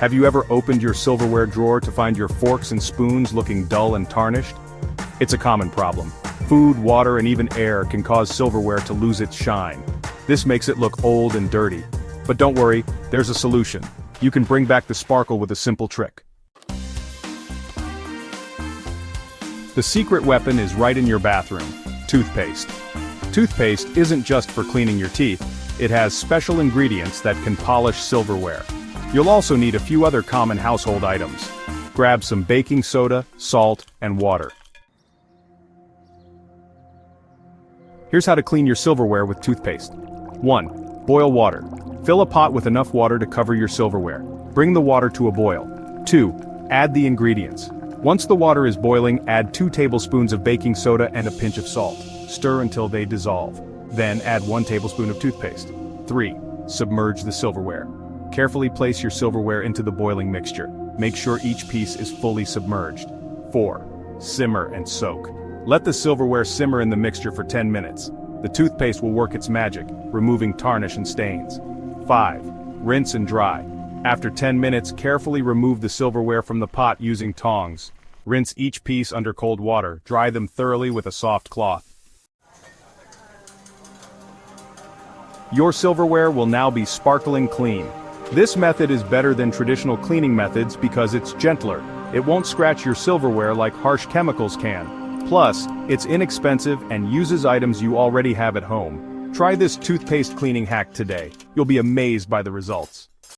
Have you ever opened your silverware drawer to find your forks and spoons looking dull and tarnished? It's a common problem. Food, water, and even air can cause silverware to lose its shine. This makes it look old and dirty. But don't worry, there's a solution. You can bring back the sparkle with a simple trick. The secret weapon is right in your bathroom: toothpaste. Toothpaste isn't just for cleaning your teeth, it has special ingredients that can polish silverware. You'll also need a few other common household items. Grab some baking soda, salt, and water. Here's how to clean your silverware with toothpaste. 1. Boil water. Fill a pot with enough water to cover your silverware. Bring the water to a boil. 2. Add the ingredients. Once the water is boiling, add 2 tablespoons of baking soda and a pinch of salt. Stir until they dissolve. Then add 1 tablespoon of toothpaste. 3. Submerge the silverware. Carefully place your silverware into the boiling mixture. Make sure each piece is fully submerged. 4. Simmer and soak. Let the silverware simmer in the mixture for 10 minutes. The toothpaste will work its magic, removing tarnish and stains. 5. Rinse and dry. After 10 minutes, carefully remove the silverware from the pot using tongs. Rinse each piece under cold water. Dry them thoroughly with a soft cloth. Your silverware will now be sparkling clean. This method is better than traditional cleaning methods because it's gentler. It won't scratch your silverware like harsh chemicals can. Plus, it's inexpensive and uses items you already have at home. Try this toothpaste cleaning hack today. You'll be amazed by the results.